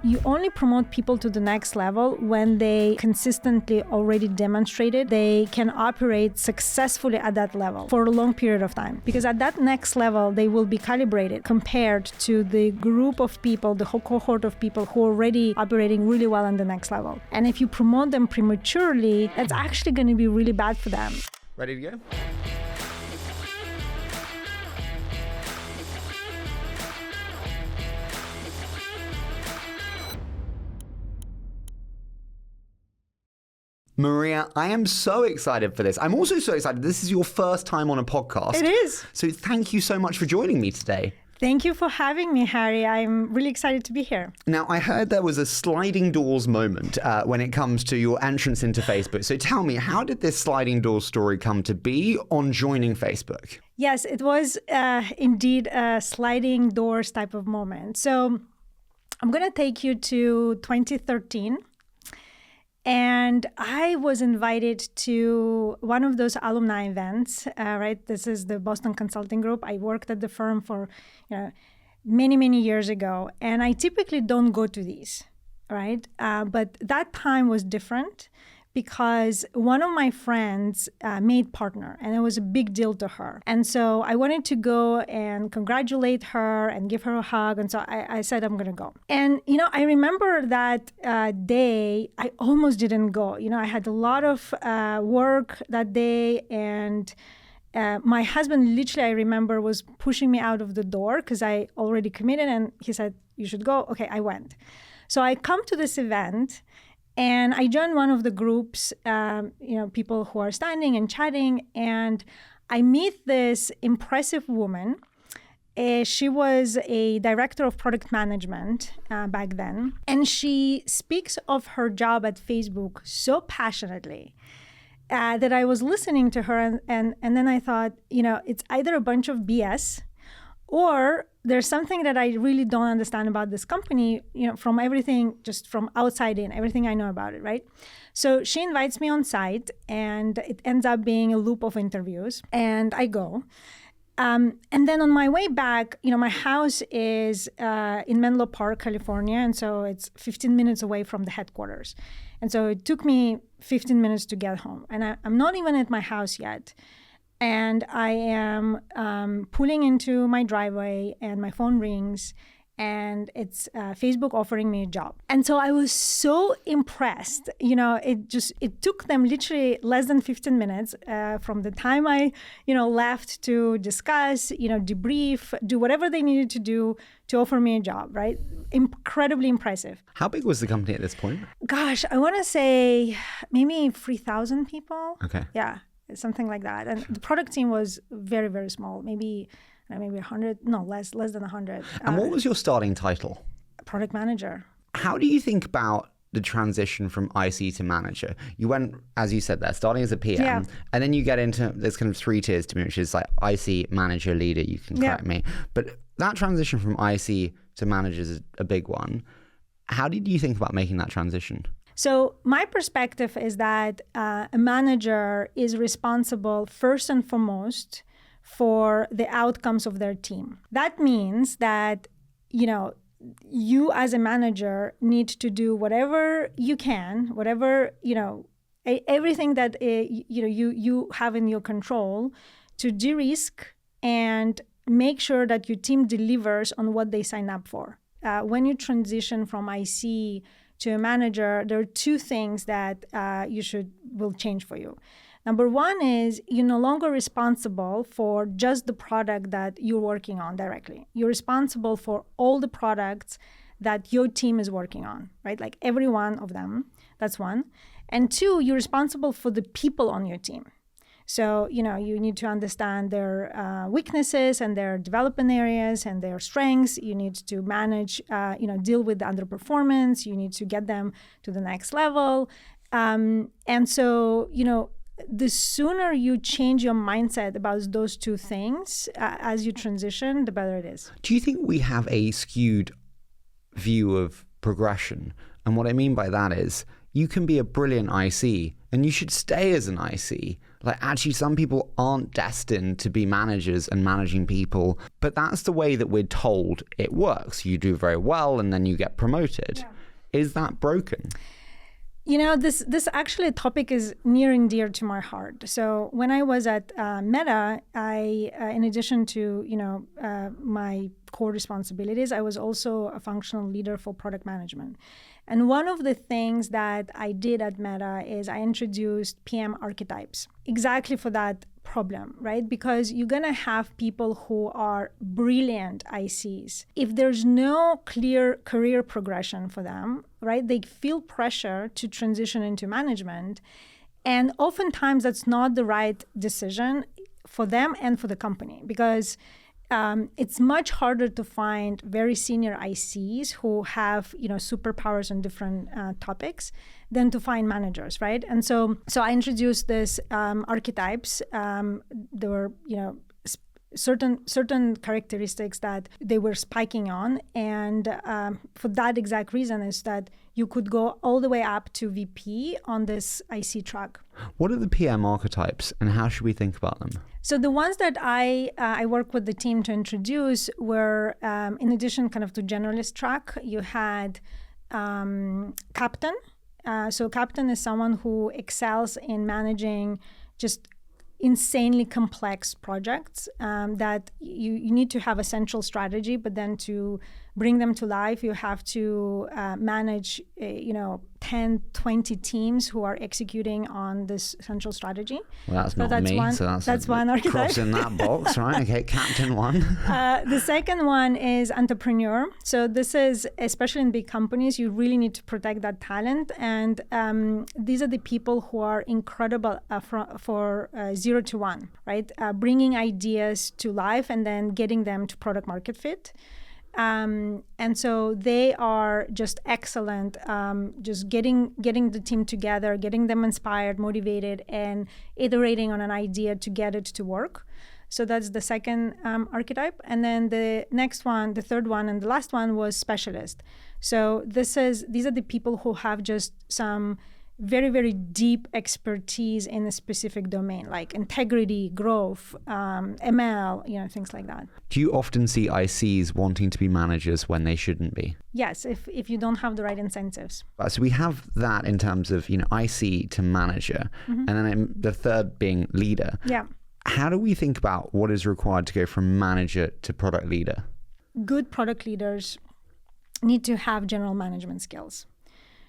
You only promote people to the next level when they consistently already demonstrated they can operate successfully at that level for a long period of time. Because at that next level, they will be calibrated compared to the group of people, the whole cohort of people who are already operating really well on the next level. And if you promote them prematurely, that's actually going to be really bad for them. Ready to go? Maria, I am so excited for this. I'm also so excited. This is your first time on a podcast. It is. So thank you so much for joining me today. Thank you for having me, Harry. I'm really excited to be here. Now, I heard there was a sliding doors moment when it comes to your entrance into Facebook. So tell me, how did this sliding doors story come to be on joining Facebook? Yes, it was indeed a sliding doors type of moment. So I'm going to take you to 2013. And I was invited to one of those alumni events, right? This is the Boston Consulting Group. I worked at the firm for many, many years ago. And I typically don't go to these, right? But that time was different because one of my friends made partner, and it was a big deal to her. And so I wanted to go and congratulate her and give her a hug. And so I said, I'm going to go. And, I remember that day, I almost didn't go. I had a lot of work that day, and my husband, literally, I remember, was pushing me out of the door because I already committed, and he said, you should go. Okay, I went. So I come to this event, and I joined one of the groups, people who are standing and chatting, and I meet this impressive woman. She was a director of product management back then, and she speaks of her job at Facebook so passionately that I was listening to her, and then I thought, it's either a bunch of BS or there's something that I really don't understand about this company, from everything, just from outside in, everything I know about it, right? So she invites me on site, and it ends up being a loop of interviews, and I go. And then on my way back, my house is in Menlo Park, California, and so it's 15 minutes away from the headquarters. And so it took me 15 minutes to get home, and I'm not even at my house yet. And I am pulling into my driveway, and my phone rings, and it's Facebook offering me a job. And so I was so impressed. It took them literally less than 15 minutes from the time I, left to discuss, debrief, do whatever they needed to do to offer me a job, right? Incredibly impressive. How big was the company at this point? Gosh, I want to say maybe 3,000 people. Okay. Yeah. Something like that. And the product team was very, very small, maybe 100, no, less than 100. And what was your starting title? Product manager. How do you think about the transition from IC to manager? You went, as you said there, starting as a PM, and then you get into, there's kind of 3 tiers to me, which is like IC, manager, leader, you can correct me. But that transition from IC to manager is a big one. How did you think about making that transition? So my perspective is that a manager is responsible first and foremost for the outcomes of their team. That means that, you as a manager need to do whatever you can, everything that you have in your control to de-risk and make sure that your team delivers on what they sign up for. When you transition from IC to a manager, there are 2 things that will change for you. Number 1 is you're no longer responsible for just the product that you're working on directly. You're responsible for all the products that your team is working on, right? Like every one of them. That's 1. And 2, you're responsible for the people on your team. So, you need to understand their weaknesses and their development areas and their strengths. You need to manage, deal with the underperformance. You need to get them to the next level. And so, the sooner you change your mindset about those 2 things as you transition, the better it is. Do you think we have a skewed view of progression. And what I mean by that is you can be a brilliant IC and you should stay as an IC. Like, actually, some people aren't destined to be managers and managing people, but that's the way that we're told it works. You do very well and then you get promoted. Yeah. Is that broken? You know, this actually topic is near and dear to my heart. So when I was at Meta, I, in addition to, my core responsibilities, I was also a functional leader for product management. And one of the things that I did at Meta is I introduced PM archetypes exactly for that problem, right? Because you're going to have people who are brilliant ICs. If there's no clear career progression for them, right, they feel pressure to transition into management. And oftentimes that's not the right decision for them and for the company, because it's much harder to find very senior ICs who have, superpowers on different topics than to find managers, right? And so I introduced this archetypes. There were, certain characteristics that they were spiking on, and for that exact reason is that you could go all the way up to VP on this IC track. What are the PM archetypes and how should we think about them? So the ones that I work with the team to introduce were, in addition kind of to generalist track, you had captain. So captain is someone who excels in managing just insanely complex projects that you need to have a central strategy, but then to bring them to life, you have to manage, 10, 20 teams who are executing on this central strategy. Well, that's not me, so that's one archetype. Cross in that box, right? Okay, captain one. The second one is entrepreneur. So this is, especially in big companies, you really need to protect that talent. And these are the people who are incredible for 0 to 1, right? Bringing ideas to life and then getting them to product market fit. And so they are just excellent, just getting the team together, getting them inspired, motivated, and iterating on an idea to get it to work. So that's the second archetype. And then the next one, the third one, and the last one was specialist. So these are the people who have just some very, very deep expertise in a specific domain, like integrity, growth, ML, things like that. Do you often see ICs wanting to be managers when they shouldn't be? Yes, if you don't have the right incentives. So we have that in terms of, IC to manager, and then the third being leader. Yeah. How do we think about what is required to go from manager to product leader? Good product leaders need to have general management skills.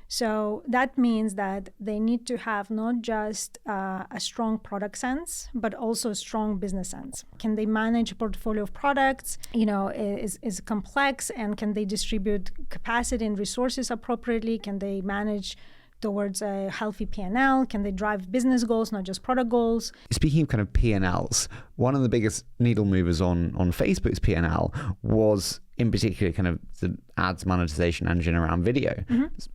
So that means that they need to have not just a strong product sense, but also a strong business sense. Can they manage a portfolio of products, is complex, and can they distribute capacity and resources appropriately? Can they manage towards a healthy P&L? Can they drive business goals, not just product goals? Speaking of kind of P&Ls, one of the biggest needle movers on Facebook's P&L was in particular kind of the ads monetization engine around video,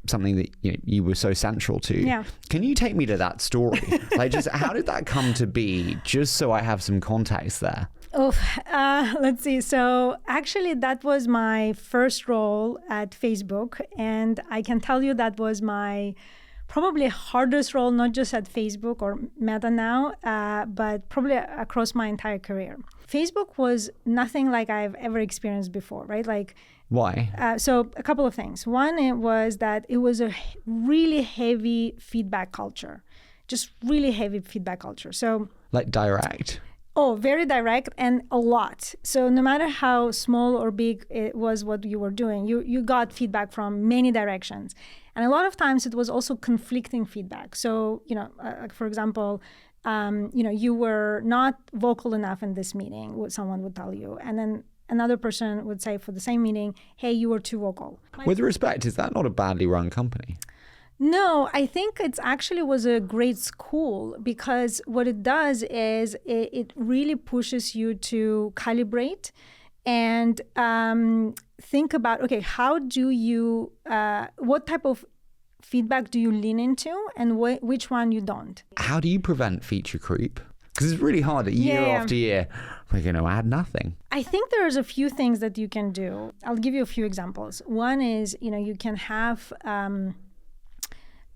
something that you were so central to. Yeah. Can you take me to that story? Like, just how did that come to be? Just so I have some context there. Let's see. So actually, that was my first role at Facebook, and I can tell you that was my probably hardest role, not just at Facebook or Meta now, but probably across my entire career. Facebook was nothing like I've ever experienced before, right? Like, why? So a couple of things. One, it was that it was a really heavy feedback culture, just really heavy feedback culture. So like direct? Oh, very direct and a lot. So no matter how small or big it was what you were doing, you got feedback from many directions. And a lot of times it was also conflicting feedback. So, for example, you were not vocal enough in this meeting, what someone would tell you. And then another person would say for the same meeting, hey, you were too vocal. With respect, is that not a badly run company? No, I think it actually was a great school, because what it does is it really pushes you to calibrate and think about, okay, how do you, what type of feedback do you lean into and which one you don't? How do you prevent feature creep? Because it's really hard year after year. We're going to add nothing. I think there's a few things that you can do. I'll give you a few examples. One is, you can have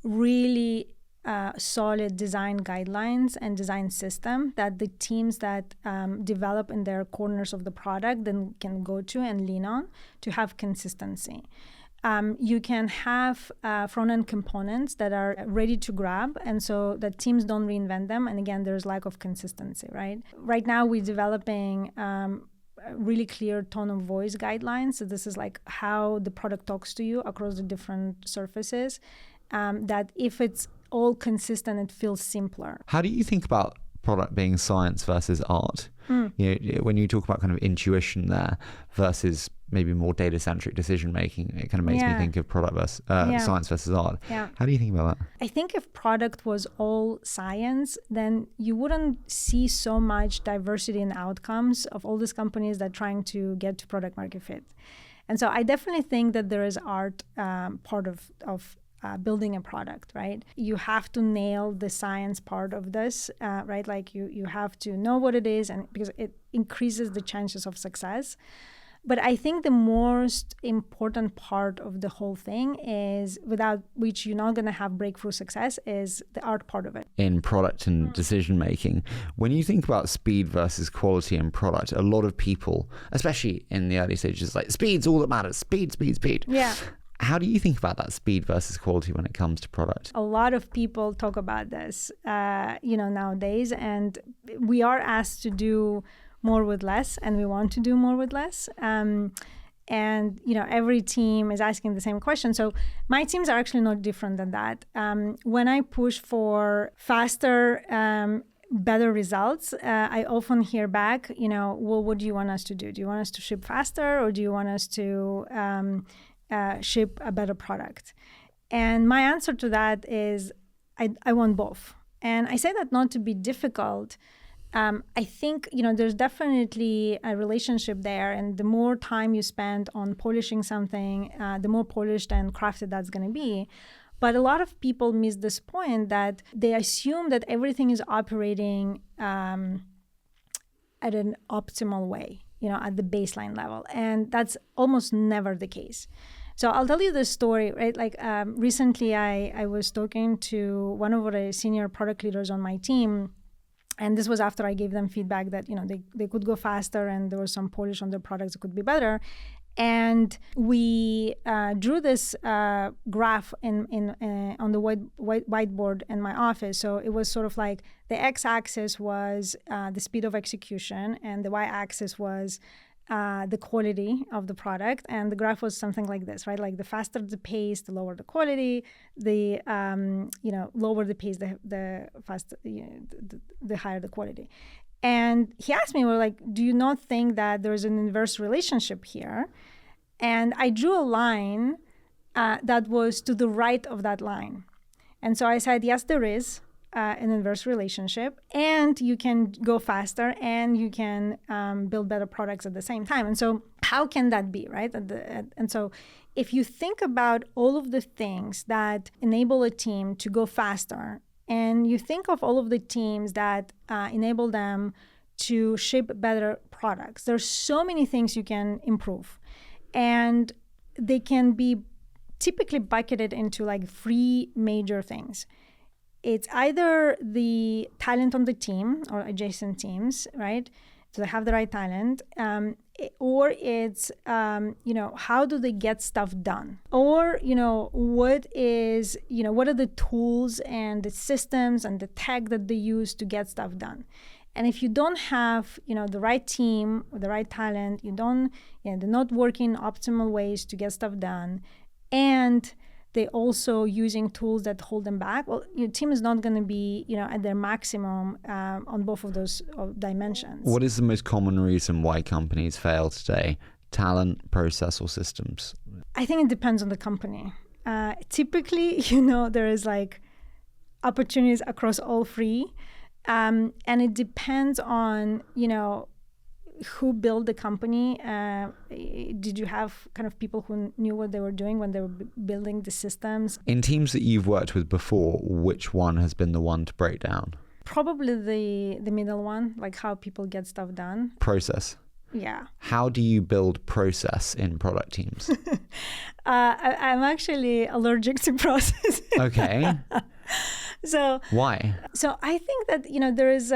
really solid design guidelines and design system that the teams that develop in their corners of the product then can go to and lean on to have consistency. You can have front-end components that are ready to grab, and so that teams don't reinvent them. And again, there's lack of consistency, right? Right now, we're developing really clear tone of voice guidelines. So this is like how the product talks to you across the different surfaces, that if it's all consistent, it feels simpler. How do you think about product being science versus art? When you talk about kind of intuition there versus maybe more data-centric decision-making, it kind of makes me think of product versus science versus art. How do you think about that? I think if product was all science, then you wouldn't see so much diversity in outcomes of all these companies that are trying to get to product market fit. And so I definitely think that there is art part of building a product, right? You have to nail the science part of this, right? Like you have to know what it is, and because it increases the chances of success. But I think the most important part of the whole thing is, without which you're not going to have breakthrough success, is the art part of it. In product and decision making, when you think about speed versus quality in product, a lot of people, especially in the early stages, like speed's all that matters. Speed. Yeah. How do you think about that speed versus quality when it comes to product? A lot of people talk about this, nowadays, and we are asked to do more with less, and we want to do more with less. And every team is asking the same question. So my teams are actually not different than that. When I push for faster, better results, I often hear back, what do you want us to do? Do you want us to ship faster, or do you want us to ship a better product? And my answer to that is I want both. And I say that not to be difficult. I think, there's definitely a relationship there. And the more time you spend on polishing something, the more polished and crafted that's going to be. But a lot of people miss this point that they assume that everything is operating at an optimal way, at the baseline level. And that's almost never the case. So I'll tell you this story, right? Like recently I was talking to one of the senior product leaders on my team. And this was after I gave them feedback that, they could go faster and there was some polish on their products that could be better. And we drew this graph on the whiteboard in my office. So it was sort of like the x-axis was the speed of execution, and the y-axis was the quality of the product. And the graph was something like this, right? Like the faster the pace, the lower the quality. The lower the pace, the faster, the higher the quality. And he asked me, do you not think that there's an inverse relationship here? And I drew a line that was to the right of that line. And so I said, yes, there is an inverse relationship, and you can go faster, and you can build better products at the same time. And so how can that be, right? And so if you think about all of the things that enable a team to go faster, and you think of all of the teams that enable them to ship better products, there's so many things you can improve. And they can be typically bucketed into like three major things. It's either the talent on the team or adjacent teams, right? So they have the right talent. Or it's, how do they get stuff done? Or, what are the tools and the systems and the tech that they use to get stuff done? And if you don't have, the right team or the right talent, they're not working optimal ways to get stuff done, and they also using tools that hold them back, well, your team is not going to be, at their maximum on both of those dimensions. What is the most common reason why companies fail today? Talent, process, or systems? I think it depends on the company. Typically, there is like opportunities across all three. And it depends on, who built the company. Did you have kind of people who knew what they were doing when they were building the systems? In teams that you've worked with before, which one has been the one to break down? Probably the middle one, like how people get stuff done. Process. Yeah. How do you build process in product teams? I'm actually allergic to process. Okay. So why? So I think that there is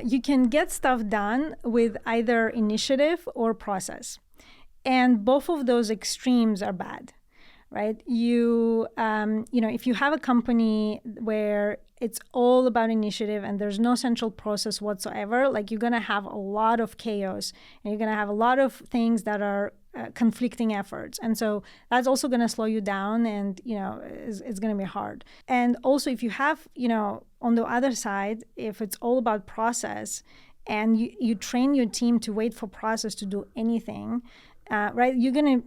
you can get stuff done with either initiative or process, and both of those extremes are bad, right? If you have a company where it's all about initiative and there's no central process whatsoever, like you're gonna have a lot of chaos and you're gonna have a lot of things that are conflicting efforts, and so that's also going to slow you down, and it's going to be hard. And also, if you have on the other side, if it's all about process and you train your team to wait for process to do anything, right, you're gonna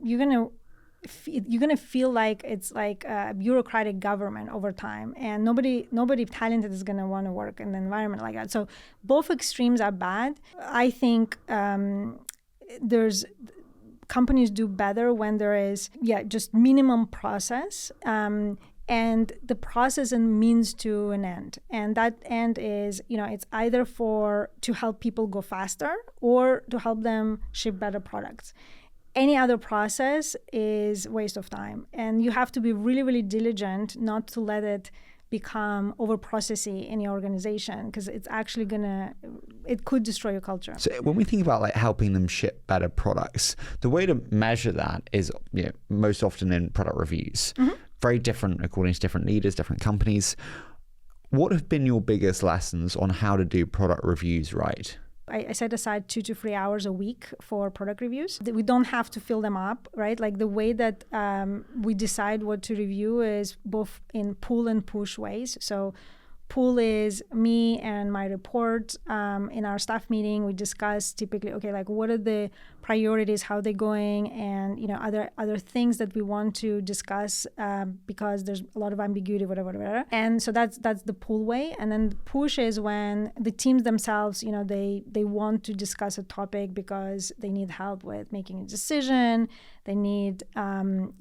feel like it's like a bureaucratic government over time, and nobody talented is going to want to work in an environment like that. So both extremes are bad. I think companies do better when there is just minimum process, and the process and means to an end, and that end is it's either to help people go faster or to help them ship better products. Any other process is waste of time, and you have to be really, really diligent not to let it become over-processy in your organization, because it's actually it could destroy your culture. So when we think about like helping them ship better products, the way to measure that is most often in product reviews. Mm-hmm. Very different according to different leaders, different companies. What have been your biggest lessons on how to do product reviews right? I set aside 2 to 3 hours a week for product reviews. We don't have to fill them up, right? Like the way that we decide what to review is both in pull and push ways. So pull is me and my report. In our staff meeting, we discuss typically, okay, like what are the priorities, how they're going, and other things that we want to discuss because there's a lot of ambiguity, whatever. And so that's the pull way. And then the push is when the teams themselves, they want to discuss a topic because they need help with making a decision. They need help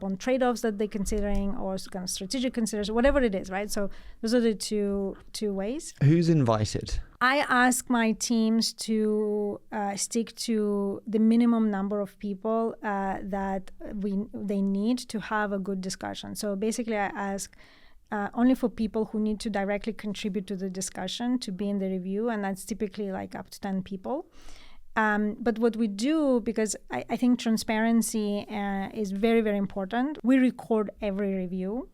on trade-offs that they're considering, or kind of strategic considerations, whatever it is, right? So those are the two ways. Who's invited? I ask my teams to stick to the minimum number of people that they need to have a good discussion. So basically, I ask only for people who need to directly contribute to the discussion to be in the review, and that's typically like up to 10 people. But what we do, because I think transparency is very, very important, we record every review.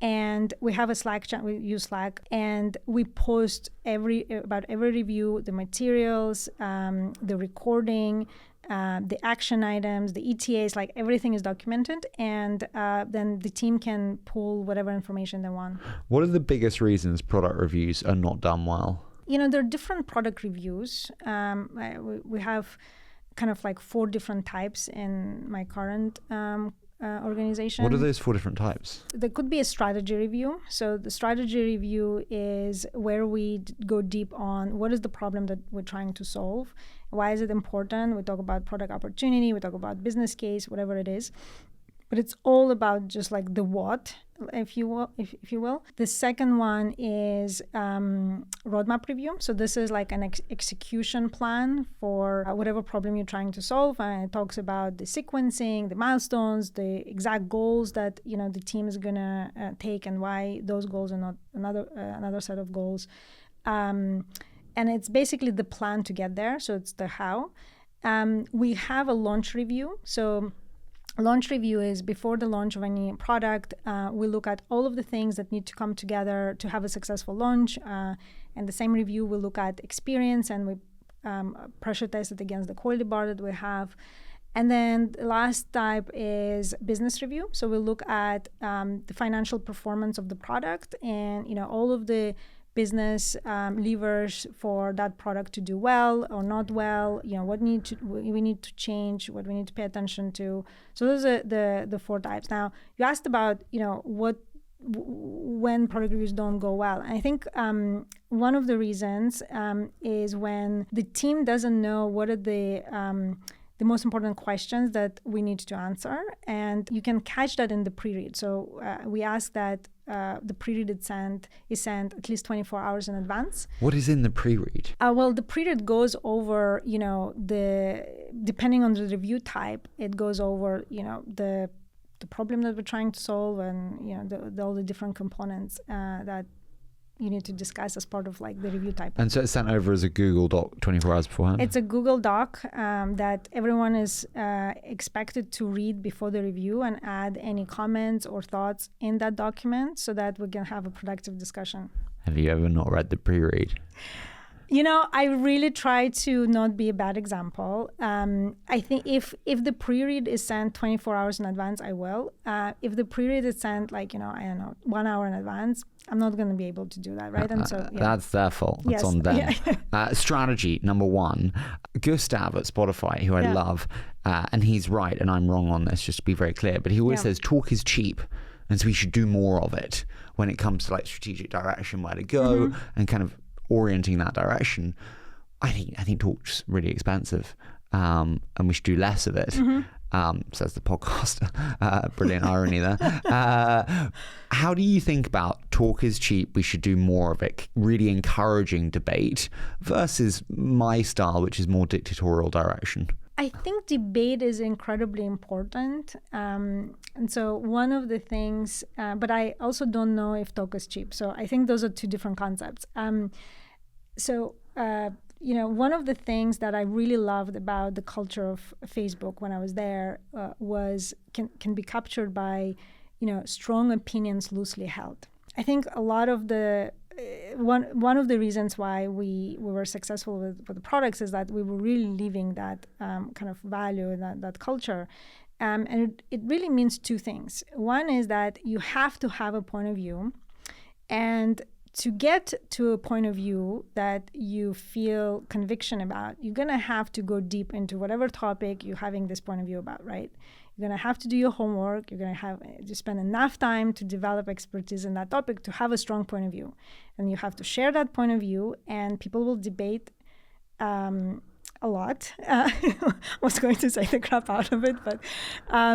And we have a Slack chat, we use Slack, and we post about every review, the materials, the recording, the action items, the ETAs, like everything is documented, and then the team can pull whatever information they want. What are the biggest reasons product reviews are not done well? There are different product reviews. We have kind of like 4 different types in my current organization. What are those 4 different types? There could be a strategy review. So the strategy review is where we go deep on what is the problem that we're trying to solve, why is it important. We talk about product opportunity, we talk about business case, whatever it is. But it's all about just like the what, if you will. The second one is roadmap review. So this is like an execution plan for whatever problem you're trying to solve, and it talks about the sequencing, the milestones, the exact goals that the team is gonna take, and why those goals are not another set of goals. And it's basically the plan to get there. So it's the how. We have a launch review. So launch review is before the launch of any product. We look at all of the things that need to come together to have a successful launch. And the same review, we look at experience, and we pressure test it against the quality bar that we have. And then the last type is business review. So we look at the financial performance of the product, and all of the business levers for that product to do well or not well, what we need to change, what we need to pay attention to. So those are the 4 types. Now, you asked about, when product reviews don't go well. I think one of the reasons is when the team doesn't know what are the the most important questions that we need to answer. And you can catch that in the pre-read. So we ask that the pre-read is sent at least 24 hours in advance. What is in the pre-read? Well, the pre-read goes over, depending on the review type, it goes over, the problem that we're trying to solve, and all the different components that you need to discuss as part of like the review type. And so it's sent over as a Google Doc 24 hours beforehand? It's a Google Doc that everyone is expected to read before the review and add any comments or thoughts in that document so that we can have a productive discussion. Have you ever not read the pre-read? I really try to not be a bad example. I think if the pre-read is sent 24 hours in advance, I will. If the pre-read is sent 1 hour in advance, I'm not going to be able to do that, right? And so that's their fault. That's on them. Yeah. Strategy number 1. Gustav at Spotify, who I love, and he's right and I'm wrong on this, just to be very clear, but he always says talk is cheap, and so we should do more of it when it comes to like strategic direction, where to go, and kind of orienting that direction. I think talk's really expensive, and we should do less of it. Says the podcaster. Brilliant irony there. How do you think about talk is cheap, we should do more of it, really encouraging debate, versus my style, which is more dictatorial direction? I think debate is incredibly important. And so one of the things, but I also don't know if talk is cheap. So I think those are two different concepts. One of the things that I really loved about the culture of Facebook when I was there was can be captured by, strong opinions loosely held. I think a lot of the one of the reasons why we were successful with the products is that we were really living that kind of value, that culture. And it really means two things. One is that you have to have a point of view, and to get to a point of view that you feel conviction about, you're going to have to go deep into whatever topic you're having this point of view about, right? You're going to have to do your homework. You're going to have to spend enough time to develop expertise in that topic to have a strong point of view. And you have to share that point of view, and people will debate a lot. I was going to say the crap out of it, but...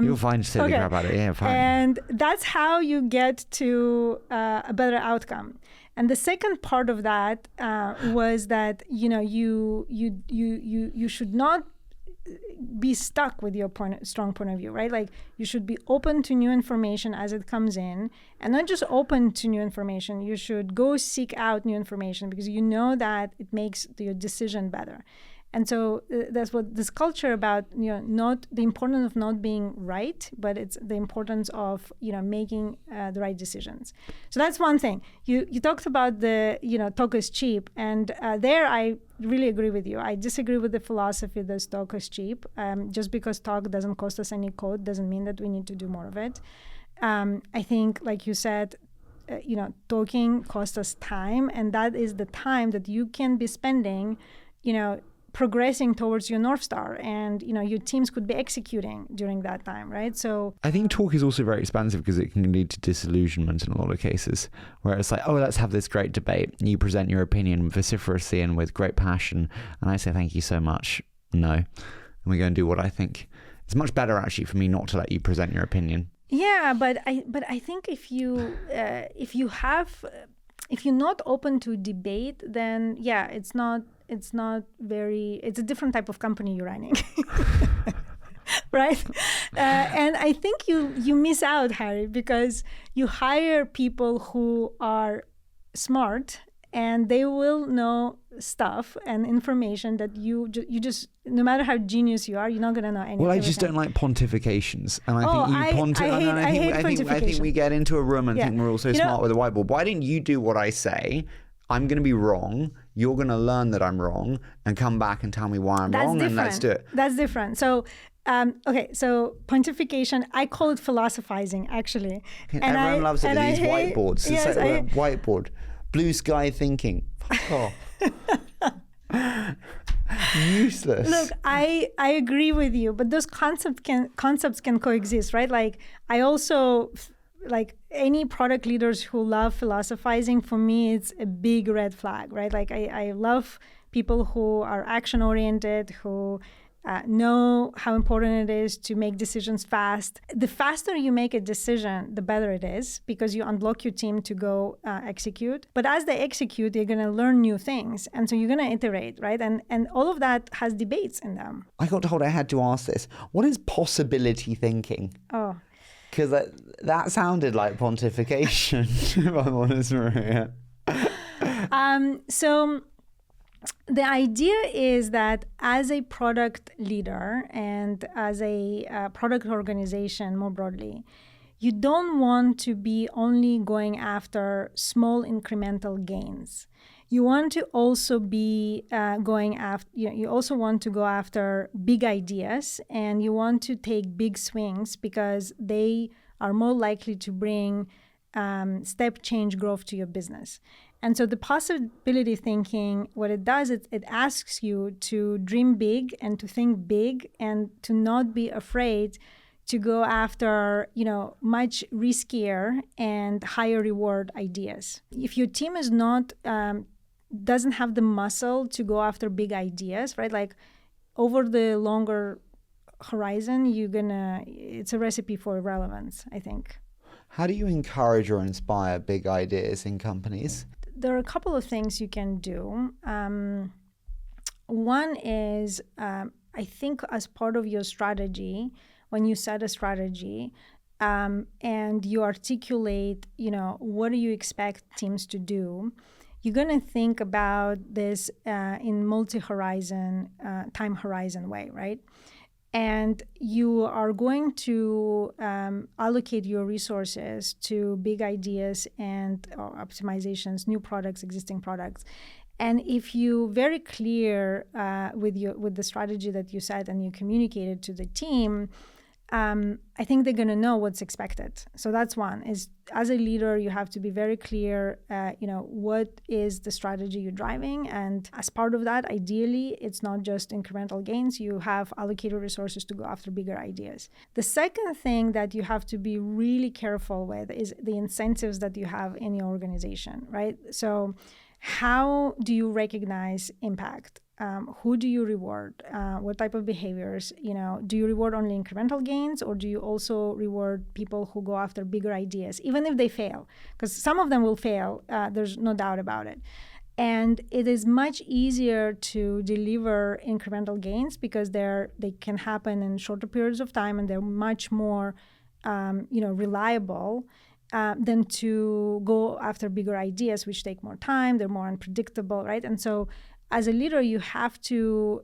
You'll find to say the crap out of it, yeah, fine. And that's how you get to a better outcome. And the second part of that was that, you should not be stuck with your strong point of view, right? Like, you should be open to new information as it comes in, and not just open to new information. You should go seek out new information because you know that it makes your decision better. And so that's what this culture about, not the importance of not being right, but it's the importance of, making the right decisions. So that's one thing. You talked about the, talk is cheap. And there I really agree with you. I disagree with the philosophy that talk is cheap. Just because talk doesn't cost us any code doesn't mean that we need to do more of it. I think, like you said, talking costs us time. And that is the time that you can be spending, progressing towards your North Star, and your teams could be executing during that time, right? So I think talk is also very expensive because it can lead to disillusionment in a lot of cases, where it's like, oh, let's have this great debate. You present your opinion vociferously and with great passion, and I say thank you so much. No, and we go and do what I think. It's much better actually for me not to let you present your opinion. Yeah, but I think if you're not open to debate, then it's a different type of company you're running. Right? And I think you miss out, Harry, because you hire people who are smart, and they will know stuff and information that you just, no matter how genius you are, you're not going to know anything. Well, I just don't like pontifications. And I think we get into a room and think we're all so smart with a whiteboard. Why didn't you do what I say? I'm going to be wrong. You're going to learn that I'm wrong and come back and tell me why I'm wrong, and let's do it. That's different. So, so pontification, I call it philosophizing, actually. Everyone loves it with these whiteboards. It's like whiteboard. Blue sky thinking. Fuck off. Useless. Look, I agree with you, but those concepts can coexist, right? Like, I also... like any product leaders who love philosophizing, for me, it's a big red flag, right? Like I love people who are action oriented, who know how important it is to make decisions fast. The faster you make a decision, the better it is, because you unblock your team to go execute. But as they execute, they're going to learn new things. And so you're going to iterate, right? And all of that has debates in them. I got told I had to ask this. What is possibility thinking? Oh. Because that sounded like pontification, if I'm honest, Maria. So the idea is that as a product leader and as a product organization more broadly, you don't want to be only going after small incremental gains. You want to also be going after, you also want to go after big ideas, and you want to take big swings because they are more likely to bring step change growth to your business. And so the possibility thinking, what it does, it asks you to dream big and to think big and to not be afraid to go after, much riskier and higher reward ideas. If your team is not, doesn't have the muscle to go after big ideas, right? Like over the longer horizon, it's a recipe for irrelevance, I think. How do you encourage or inspire big ideas in companies? There are a couple of things you can do. One is, I think as part of your strategy, when you set a strategy and you articulate, what do you expect teams to do, you're going to think about this in multi-horizon, time horizon way, right? And you are going to allocate your resources to big ideas and optimizations, new products, existing products. And if you're very clear with the strategy that you set and you communicate it to the team, I think they're going to know what's expected. So that's one, is as a leader, you have to be very clear, what is the strategy you're driving. And as part of that, ideally, it's not just incremental gains. You have allocated resources to go after bigger ideas. The second thing that you have to be really careful with is the incentives that you have in your organization, right? So how do you recognize impact? Who do you reward? What type of behaviors? Do you reward only incremental gains, or do you also reward people who go after bigger ideas, even if they fail? Because some of them will fail. There's no doubt about it. And it is much easier to deliver incremental gains because they can happen in shorter periods of time, and they're much more, reliable. Than to go after bigger ideas, which take more time. They're more unpredictable, right? And so, as a leader, you have to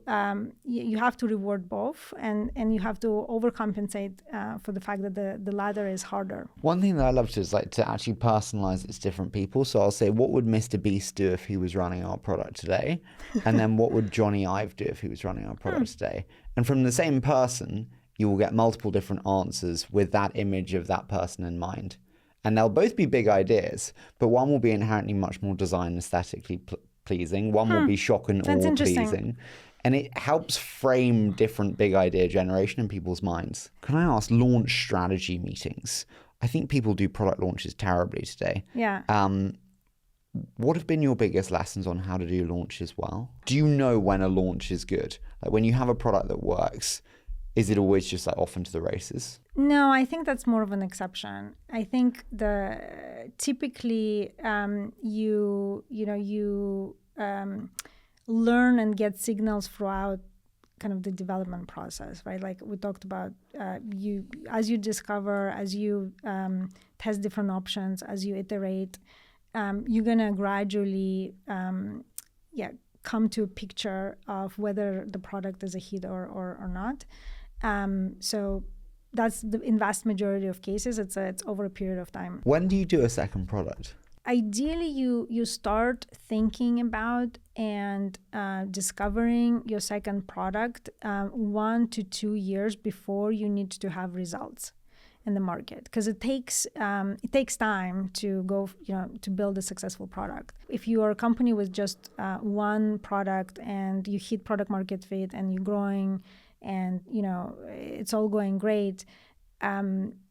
reward both, and you have to overcompensate for the fact that the latter is harder. One thing that I love to is to actually personalize it to different people. So I'll say, what would Mr. Beast do if he was running our product today? And then what would Johnny Ive do if he was running our product today? And from the same person, you will get multiple different answers with that image of that person in mind. And they'll both be big ideas, but one will be inherently much more design aesthetically pleasing. One will be shock and awe pleasing. And it helps frame different big idea generation in people's minds. Can I ask, launch strategy meetings? I think people do product launches terribly today. Yeah. What have been your biggest lessons on how to do launches well? Do you know when a launch is good? Like when you have a product that works, is it always just off into the races? No, I think that's more of an exception. I think typically you learn and get signals throughout kind of the development process, right? Like we talked about, as you discover, as you test different options, as you iterate, you're gonna gradually come to a picture of whether the product is a hit or not. So that's in vast majority of cases, it's over a period of time. When do you do a second product? Ideally, you start thinking about and discovering your second product 1 to 2 years before you need to have results in the market, because it takes time to go, to build a successful product. If you are a company with just one product and you hit product market fit and you're growing and it's all going great,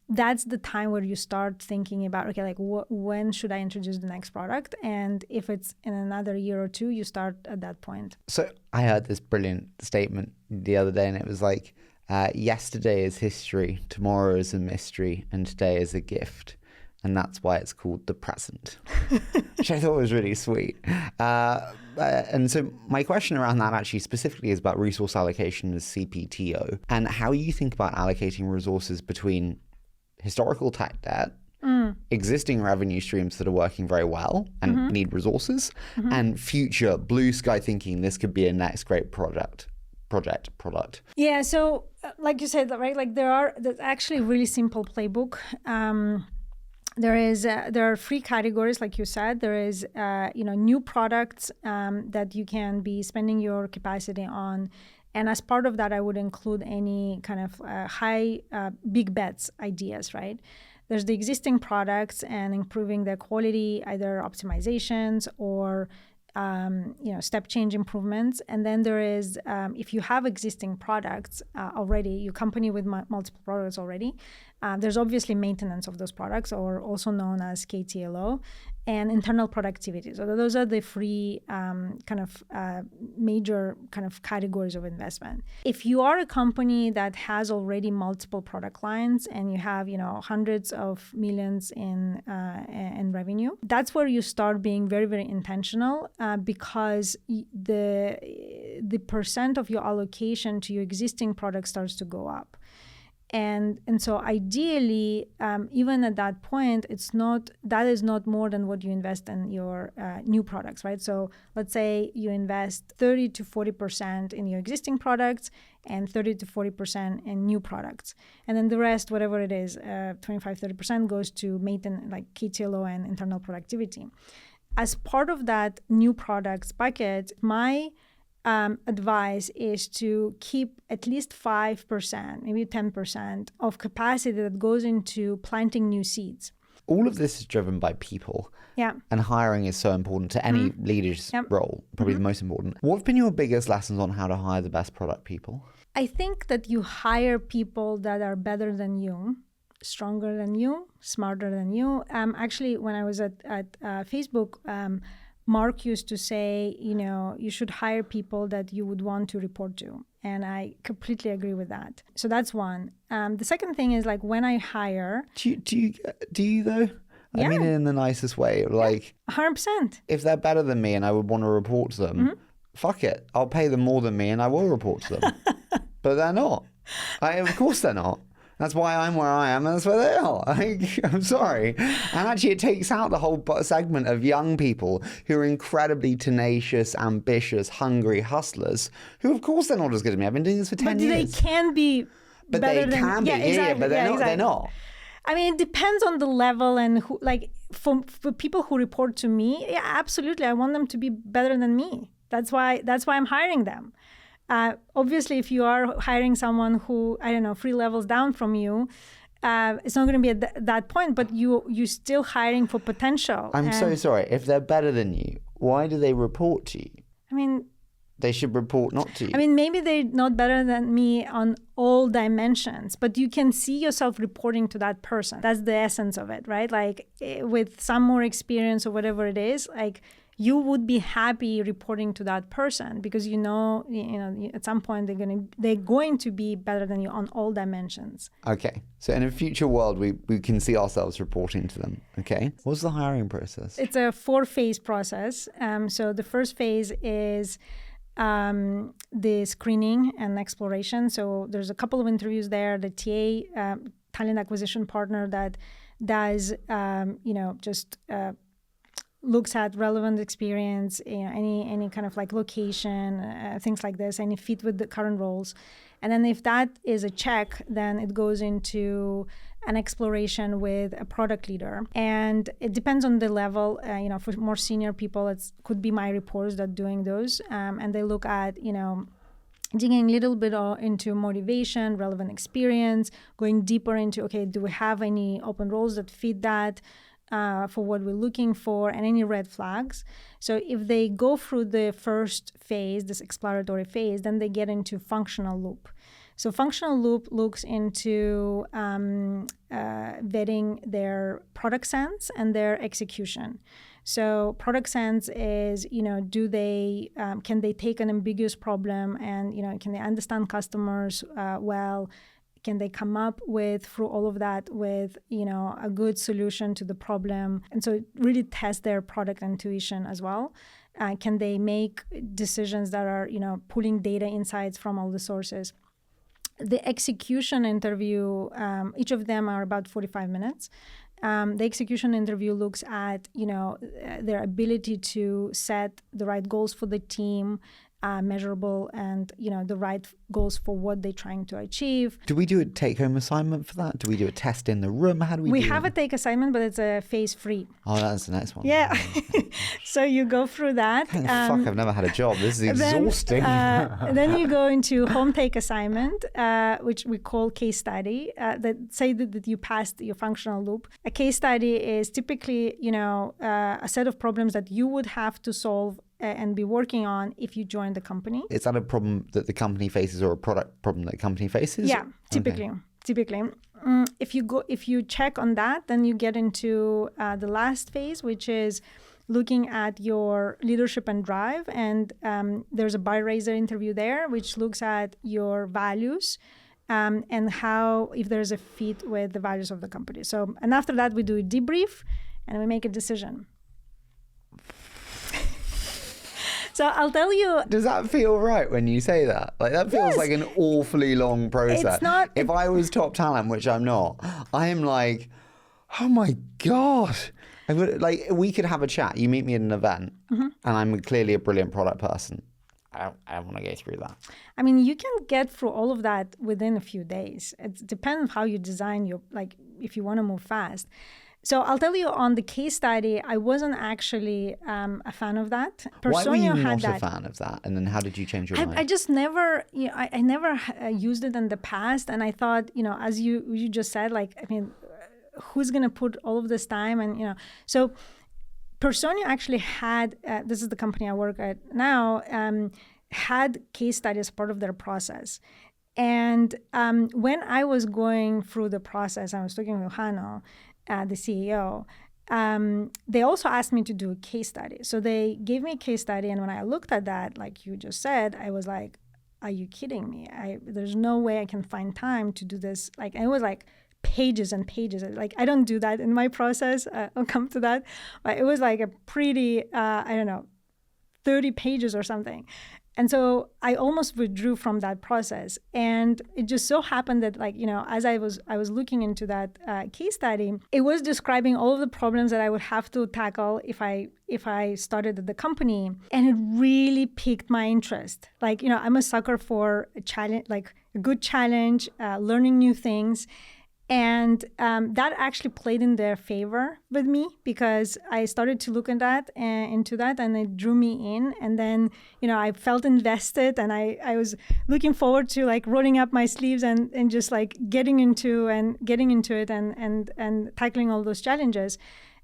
that's the time where you start thinking about, okay, like when should I introduce the next product? And if it's in another year or two, you start at that point. So I heard this brilliant statement the other day, and it was like, yesterday is history, tomorrow is a mystery, and today is a gift. And that's why it's called the present, which I thought was really sweet. And so my question around that actually specifically is about resource allocation as CPTO and how you think about allocating resources between historical tech debt, existing revenue streams that are working very well and need resources, and future blue sky thinking this could be a next great product. Yeah, so like you said, right, like there's actually a really simple playbook. There are 3 categories, like you said. There is, new products that you can be spending your capacity on. And as part of that, I would include any kind of high, big bets ideas, right? There's the existing products and improving their quality, either optimizations or step change improvements. And then there is, if you have existing products already, you company with multiple products already, there's obviously maintenance of those products, or also known as KTLO, and internal productivity. So those are the 3 major kind of categories of investment. If you are a company that has already multiple product lines and you have hundreds of millions in revenue, that's where you start being very, very intentional, because the percent of your allocation to your existing product starts to go up. And so ideally, even at that point, that is not more than what you invest in your new products, right? So let's say you invest 30 to 40% in your existing products and 30 to 40% in new products. And then the rest, whatever it is, 25, 30% goes to maintain like KTLO and internal productivity. As part of that new products bucket, my advice is to keep at least 5%, maybe 10% of capacity that goes into planting new seeds. All of this is driven by people. Yeah. And hiring is so important to any leader's role, probably the most important. What have been your biggest lessons on how to hire the best product people? I think that you hire people that are better than you, stronger than you, smarter than you. Actually, when I was at Facebook, Mark used to say, you should hire people that you would want to report to. And I completely agree with that. So that's one. The second thing is, like, when I hire... Do you though? Yeah. I mean it in the nicest way. Like, 100%. If they're better than me and I would want to report to them, fuck it. I'll pay them more than me and I will report to them. But they're not. Of course they're not. That's why I'm where I am, and that's where they are. I'm sorry. And actually, it takes out the whole segment of young people who are incredibly tenacious, ambitious, hungry hustlers, who, of course, they're not as good as me. I've been doing this for 10 years. But they can be but better they can be, exactly. But they're not. I mean, it depends on the level and who, like, for people who report to me, yeah, absolutely. I want them to be better than me. That's why I'm hiring them. Obviously, if you are hiring someone who, 3 levels down from you, it's not going to be at that point, but you're still hiring for potential. I'm so sorry. If they're better than you, why do they report to you? I mean... They should report not to you. I mean, maybe they're not better than me on all dimensions, but you can see yourself reporting to that person. That's the essence of it, right? Like, with some more experience or whatever it is, like... you would be happy reporting to that person because at some point they're going to be better than you on all dimensions. Okay, so in a future world, we can see ourselves reporting to them. Okay, what's the hiring process? It's a 4-phase process. So the first phase is the screening and exploration. So there's a couple of interviews there. The TA, talent acquisition partner, that does looks at relevant experience, any kind of like location, things like this, any fit with the current roles. And then if that is a check, then it goes into an exploration with a product leader. And it depends on the level. For more senior people, it could be my reports that doing those. And they look at, digging a little bit into motivation, relevant experience, going deeper into, okay, do we have any open roles that fit that? For what we're looking for, and any red flags. So if they go through the first phase, this exploratory phase, then they get into functional loop. So functional loop looks into vetting their product sense and their execution. So product sense is, do they can they take an ambiguous problem and can they understand customers well? Can they come up with, through all of that, with a good solution to the problem? And so really test their product intuition as well. Can they make decisions that are pulling data insights from all the sources? The execution interview, each of them are about 45 minutes. The execution interview looks at, their ability to set the right goals for the team, measurable, and, the right goals for what they're trying to achieve. Do we do a take-home assignment for that? Do we do a test in the room? How do we do have a take assignment, but it's a phase free. Oh, that's the next one. Yeah. So you go through that. Fuck, I've never had a job. This is exhausting. Then you go into home take assignment, which we call case study, that say that you passed your functional loop. A case study is typically, a set of problems that you would have to solve and be working on if you join the company. Is that a problem that the company faces or a product problem that the company faces? Yeah, typically. If you check on that, then you get into the last phase, which is looking at your leadership and drive. And there's a bar raiser interview there, which looks at your values and how, if there's a fit with the values of the company. So, and after that, we do a debrief and we make a decision. So I'll tell you. Does that feel right when you say that? Like that feels like an awfully long process. It's not. If I was top talent, which I'm not, I am like, oh my God. I would, like, we could have a chat. You meet me at an event and I'm clearly a brilliant product person. I don't want to go through that. I mean, you can get through all of that within a few days. It depends on how you design your, like, if you want to move fast. So I'll tell you, on the case study, I wasn't actually a fan of that. Why were you not a fan of that? And then how did you change your mind? I just never, I never used it in the past. And I thought, as you just said, like, I mean, who's going to put all of this time? And, so Personio actually had, this is the company I work at now, had case studies as part of their process. And when I was going through the process, I was talking with Hanno, the CEO, they also asked me to do a case study. So they gave me a case study. And when I looked at that, like you just said, I was like, are you kidding me? There's no way I can find time to do this. Like, it was like pages and pages. Like, I don't do that in my process. I'll come to that. But it was like a pretty, 30 pages or something. And so I almost withdrew from that process. And it just so happened that, like, as I was looking into that case study, it was describing all of the problems that I would have to tackle if I started at the company. And it really piqued my interest. Like, I'm a sucker for a challenge, like a good challenge, learning new things. And that actually played in their favor with me, because I started to look at that into that, and it drew me in. And then, I felt invested, and I was looking forward to, like, rolling up my sleeves and just, like, getting into it and tackling all those challenges.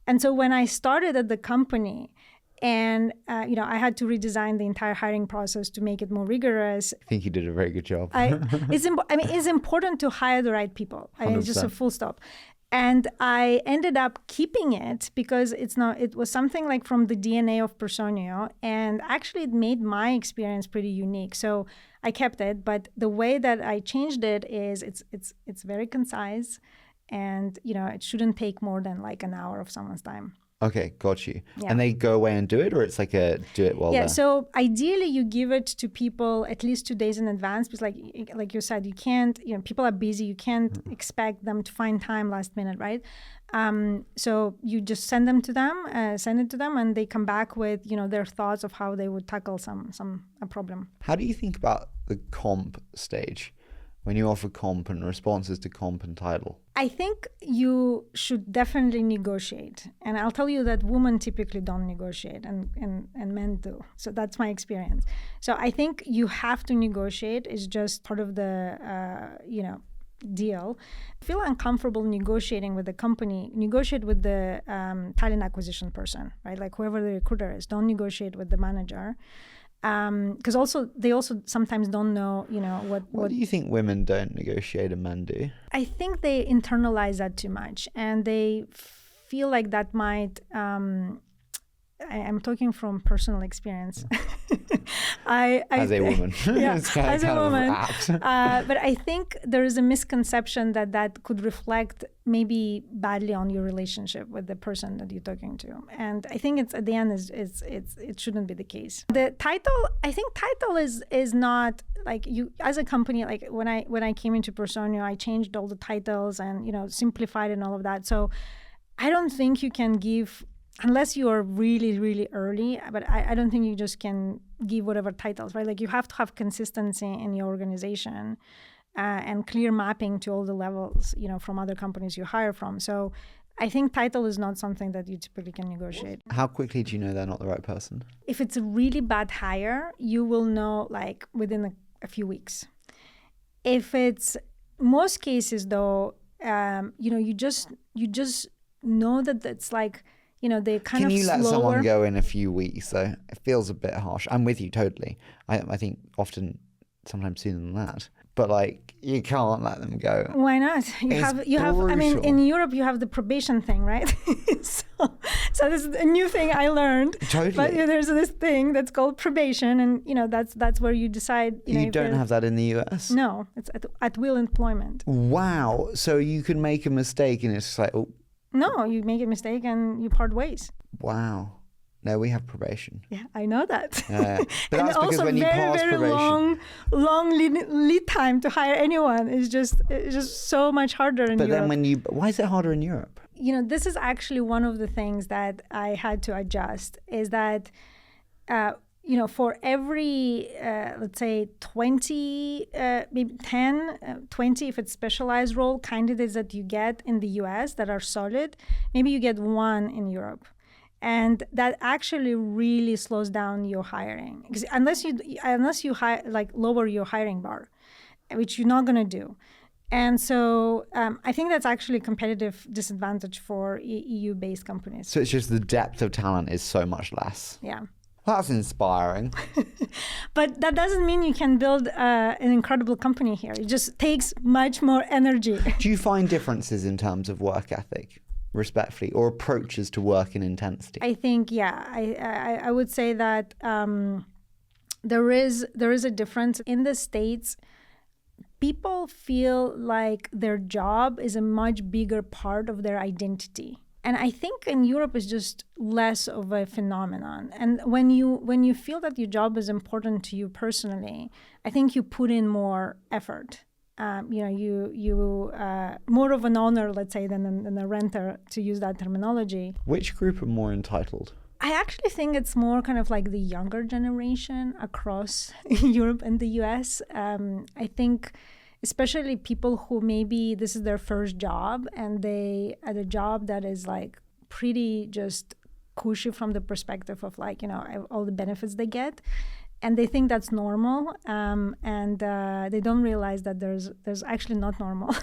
And so when I started at the company, and, I had to redesign the entire hiring process to make it more rigorous. I think you did a very good job. It's important to hire the right people. It's just a full stop. And I ended up keeping it because it was something like from the DNA of Personio. And actually it made my experience pretty unique. So I kept it. But the way that I changed it is it's very concise. And, it shouldn't take more than like an hour of someone's time. Okay, got you. Yeah. And they go away and do it, or it's like a do it while they're... So ideally you give it to people at least 2 days in advance, because like you said, you can't, people are busy. You can't expect them to find time last minute, right? So you just send it to them, and they come back with, their thoughts of how they would tackle a problem. How do you think about the comp stage? When you offer comp and responses to comp and title? I think you should definitely negotiate. And I'll tell you that women typically don't negotiate and men do. So that's my experience. So I think you have to negotiate. It's just part of the, deal. Feel uncomfortable negotiating with the company, negotiate with the talent acquisition person, right? Like whoever the recruiter is. Don't negotiate with the manager. Because also they also sometimes don't know, What do you think women don't negotiate and men do? I think they internalize that too much, and they feel like that might. I'm talking from personal experience. As a woman, yeah, as a woman. But I think there is a misconception that could reflect maybe badly on your relationship with the person that you're talking to, and I think it's at the end it shouldn't be the case. The title, I think, is not like you as a company. Like when I came into Personio, I changed all the titles and simplified and all of that. So I don't think you can give. Unless you are really, really early, but I don't think you just can give whatever titles, right? Like you have to have consistency in your organization and clear mapping to all the levels, from other companies you hire from. So I think title is not something that you typically can negotiate. How quickly do you know they're not the right person? If it's a really bad hire, you will know like within a few weeks. If it's most cases though, you just know that it's like, they kind of slower. Can you let someone go in a few weeks though? It feels a bit harsh. I'm with you totally. I think often, sometimes sooner than that. But like, you can't let them go. Why not? You have. I mean, in Europe you have the probation thing, right? so this is a new thing I learned. Totally. But there's this thing that's called probation, and that's where you decide. You don't have that in the US. No, it's at will employment. Wow. So you can make a mistake, and it's just like, oh. No, you make a mistake and you part ways. Wow. No, we have probation. Yeah, I know that. But and that's also because when you pass very probation, long lead time to hire anyone is just so much harder in Europe. But then why is it harder in Europe? This is actually one of the things that I had to adjust is that, for every, let's say 20, maybe 10, 20, if it's specialized role candidates that you get in the US that are solid, maybe you get one in Europe. And that actually really slows down your hiring. Because unless you hire, like lower your hiring bar, which you're not going to do. And so I think that's actually a competitive disadvantage for EU-based companies. So it's just the depth of talent is so much less. Yeah. Well, that's inspiring. But that doesn't mean you can build an incredible company here. It just takes much more energy. Do you find differences in terms of work ethic, respectfully, or approaches to work in intensity? I think, yeah. I would say that there is a difference. In the States, people feel like their job is a much bigger part of their identity. And I think in Europe it's just less of a phenomenon. And when you feel that your job is important to you personally, I think you put in more effort. You more of an owner, let's say, than a renter, to use that terminology. Which group are more entitled? I actually think it's more kind of like the younger generation across Europe and the US. I think especially people who maybe this is their first job and they at a job that is like pretty just cushy from the perspective of like, all the benefits they get. And they think that's normal, and they don't realize that there's actually not normal.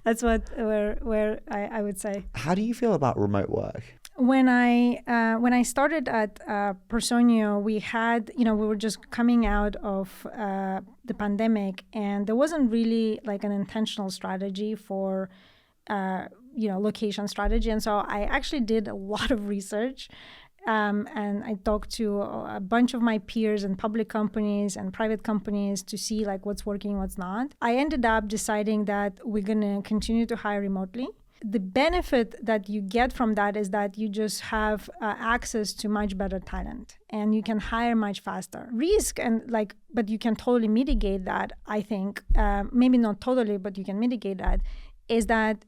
That's where I would say. How do you feel about remote work? When I started at Personio, we had we were just coming out of the pandemic, and there wasn't really like an intentional strategy for location strategy, and so I actually did a lot of research. And I talked to a bunch of my peers in public companies and private companies to see like what's working, what's not. I ended up deciding that we're going to continue to hire remotely. The benefit that you get from that is that you just have access to much better talent and you can hire much faster. Risk but you can totally mitigate that. I think maybe not totally, but you can mitigate that. Is that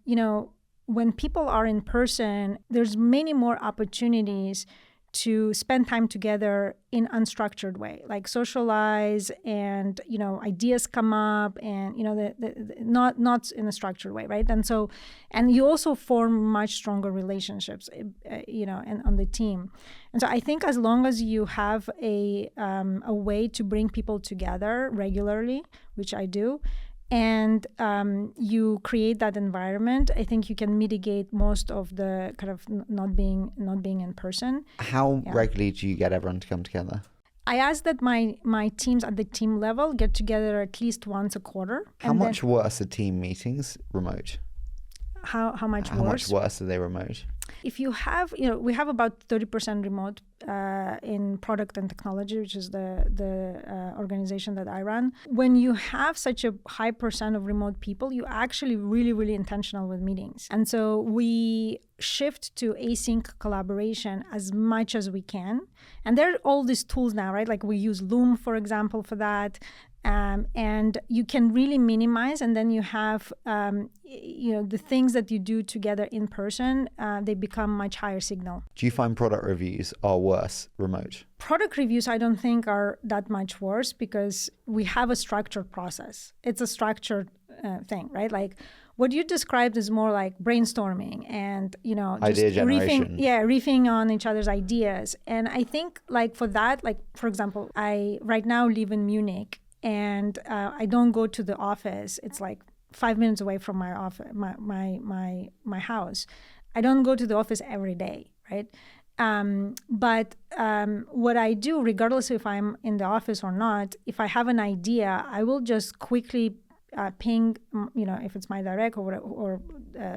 when people are in person, there's many more opportunities to spend time together in unstructured way, like socialize and, ideas come up and, not in a structured way, right? And you also form much stronger relationships, and on the team. And so I think as long as you have a way to bring people together regularly, which I do, and you create that environment, I think you can mitigate most of the kind of not being in person. How regularly do you get everyone to come together? I ask that my teams at the team level get together at least once a quarter. How much worse are team meetings remote? How much worse? How much worse are they remote? If you have, we have about 30% remote in product and technology, which is the organization that I run. When you have such a high percent of remote people, you actually really, really intentional with meetings. And so we shift to async collaboration as much as we can. And there are all these tools now, right? Like we use Loom, for example, for that. And you can really minimize, and then you have, the things that you do together in person, they become much higher signal. Do you find product reviews are worse remote? Product reviews, I don't think are that much worse because we have a structured process. It's a structured thing, right? Like what you described is more like brainstorming and, idea generation. Riffing on each other's ideas. And I think like for that, like, for example, I right now live in Munich. And I don't go to the office. It's like 5 minutes away from my office, my house. I don't go to the office every day, right? But what I do, regardless if I'm in the office or not, if I have an idea, I will just quickly ping, if it's my direct or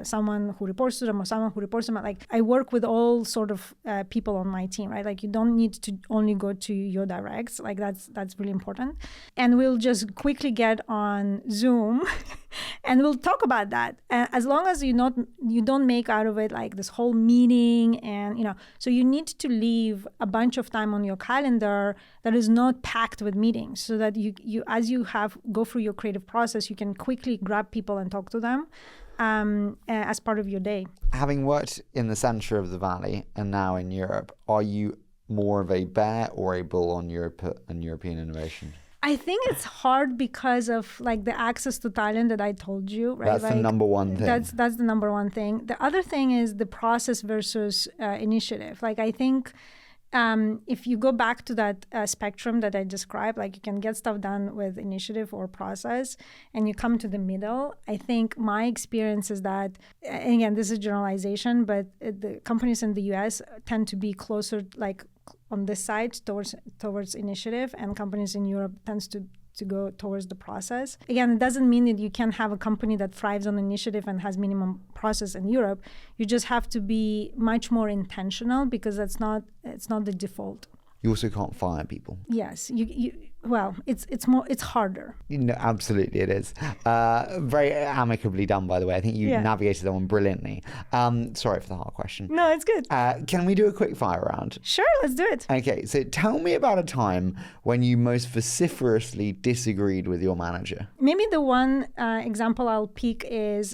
someone who reports to them or someone who reports to them. Like I work with all sort of people on my team, right? Like you don't need to only go to your directs. Like that's really important. And we'll just quickly get on Zoom and we'll talk about that. As long as you don't make out of it like this whole meeting and, so you need to leave a bunch of time on your calendar that is not packed with meetings so that you as you go through your creative process, you can quickly grab people and talk to them as part of your day. Having worked in the center of the valley and now in Europe, are you more of a bear or a bull on Europe and European innovation? I think it's hard because of like the access to talent that I told you, right? That's like, the number one thing. That's the number one thing. The other thing is the process versus initiative. Like I think if you go back to that spectrum that I described, like you can get stuff done with initiative or process and you come to the middle. I think my experience is that, again, this is generalization, but the companies in the US tend to be closer, like on this side towards initiative, and companies in Europe tends to go towards the process. Again, it doesn't mean that you can have a company that thrives on initiative and has minimum process in Europe. You just have to be much more intentional because it's not the default. You also can't fire people. Yes, it's harder. Absolutely it is. Very amicably done, by the way. I think you navigated that one brilliantly. Sorry for the hard question. No, it's good. Can we do a quick fire round? Sure, let's do it. Okay, so tell me about a time when you most vociferously disagreed with your manager. Maybe the one example I'll pick is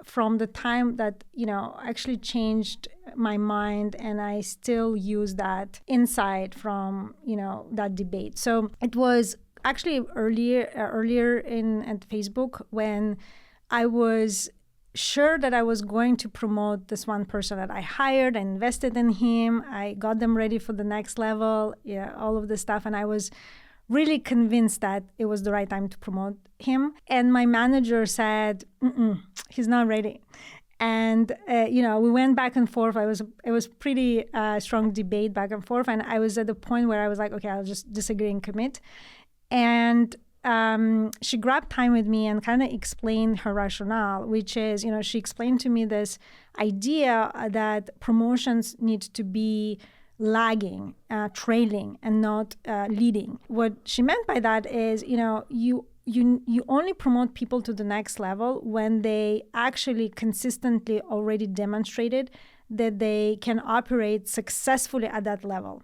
from the time that, actually changed my mind, and I still use that insight from, that debate. So it was actually earlier at Facebook when I was sure that I was going to promote this one person that I hired. I invested in him. I got them ready for the next level, all of this stuff. And I was really convinced that it was the right time to promote him. And my manager said, he's not ready. And, we went back and forth. It was pretty strong debate back and forth. And I was at the point where I was like, okay, I'll just disagree and commit. And she grabbed time with me and kind of explained her rationale, which is, she explained to me this idea that promotions need to be lagging, trailing, and not leading. What she meant by that is, you only promote people to the next level when they actually consistently already demonstrated that they can operate successfully at that level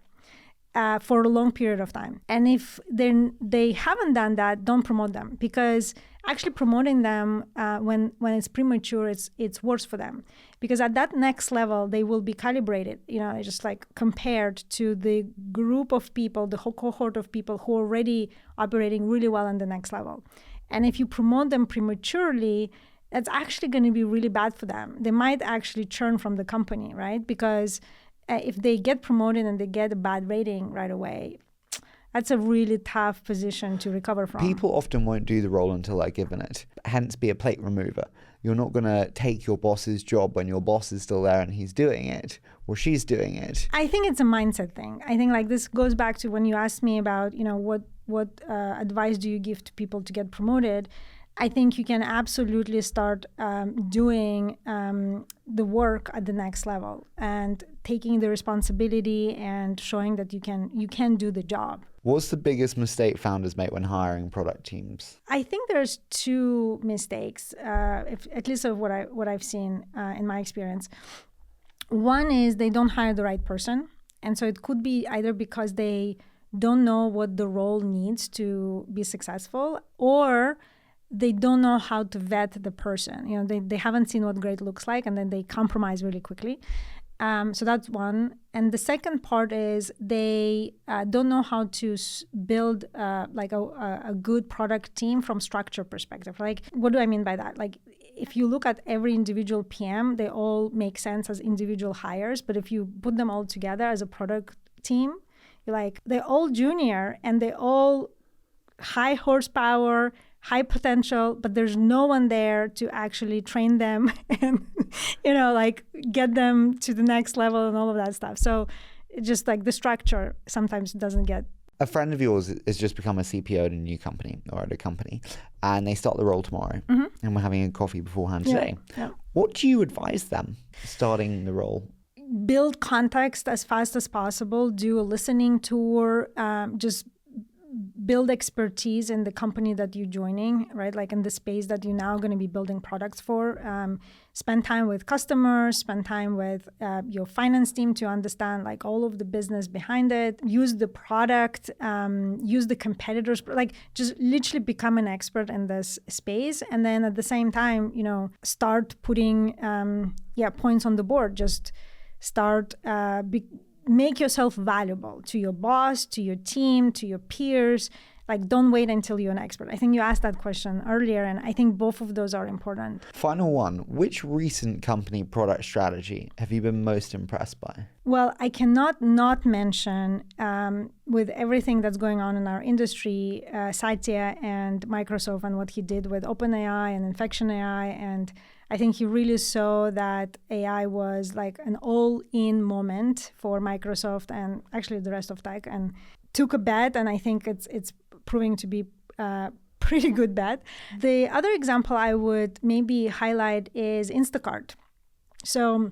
for a long period of time. And if they haven't done that, don't promote them, because actually promoting them when it's premature, it's worse for them, because at that next level they will be calibrated, just like compared to the group of people, the whole cohort of people who are already operating really well in the next level. And if you promote them prematurely, that's actually going to be really bad for them. They might actually churn from the company, right? Because if they get promoted and they get a bad rating right away, that's a really tough position to recover from. People often won't do the role until they're given it, hence be a plate remover. You're not going to take your boss's job when your boss is still there and he's doing it or she's doing it. I think it's a mindset thing. I think like this goes back to when you asked me about, what advice do you give to people to get promoted? I think you can absolutely start doing the work at the next level and taking the responsibility and showing that you can do the job. What's the biggest mistake founders make when hiring product teams? I think there's two mistakes, at least of what I've seen in my experience. One is they don't hire the right person, and so it could be either because they don't know what the role needs to be successful, or they don't know how to vet the person. They haven't seen what great looks like, and then they compromise really quickly. So that's one. And the second part is they don't know how to build like a good product team from structure perspective. Like, what do I mean by that? Like, if you look at every individual PM, they all make sense as individual hires. But if you put them all together as a product team, you're like, they're all junior and they all high horsepower, high potential, but there's no one there to actually train them and, like get them to the next level and all of that stuff. So it's just like the structure sometimes doesn't get. A friend of yours has just become a CPO at a new company or at a company, and they start the role tomorrow, and we're having a coffee beforehand today. Yeah. What do you advise them starting the role? Build context as fast as possible, do a listening tour, just build expertise in the company that you're joining, right? Like in the space that you're now going to be building products for. Spend time with customers, spend time with your finance team to understand like all of the business behind it. Use the product, use the competitors, like just literally become an expert in this space. And then at the same time, start putting points on the board. Just start make yourself valuable to your boss, to your team, to your peers. Like, don't wait until you're an expert. I think you asked that question earlier, and I think both of those are important. Final one, which recent company product strategy have you been most impressed by? Well, I cannot not mention, with everything that's going on in our industry, Satya and Microsoft and what he did with OpenAI and Infection AI. And I think he really saw that AI was like an all-in moment for Microsoft and actually the rest of tech, and took a bet, and I think it's proving to be a pretty good bet. The other example I would maybe highlight is Instacart. So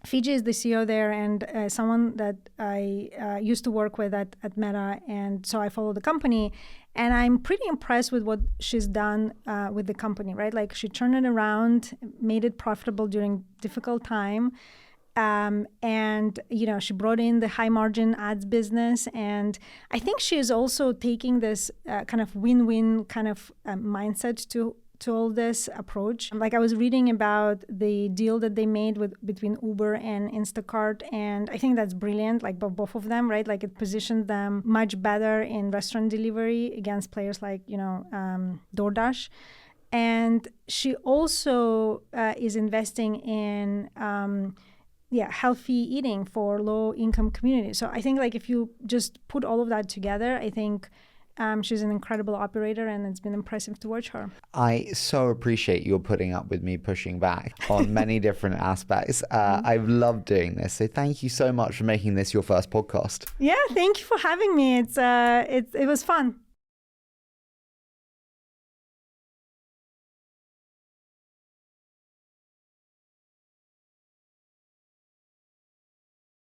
Fiji is the CEO there, and someone that I used to work with at Meta, and so I follow the company. And I'm pretty impressed with what she's done with the company, right? Like, she turned it around, made it profitable during difficult time. And, she brought in the high margin ads business. And I think she is also taking this kind of win-win kind of mindset to all this approach. Like, I was reading about the deal that they made between Uber and Instacart, and I think that's brilliant, like both of them, right? Like, it positioned them much better in restaurant delivery against players like, DoorDash. And she also is investing in healthy eating for low-income communities. So I think, like, if you just put all of that together, I think she's an incredible operator, and it's been impressive to watch her. I so appreciate your putting up with me pushing back on many different aspects. I've loved doing this. So thank you so much for making this your first podcast. Yeah, thank you for having me. It was fun.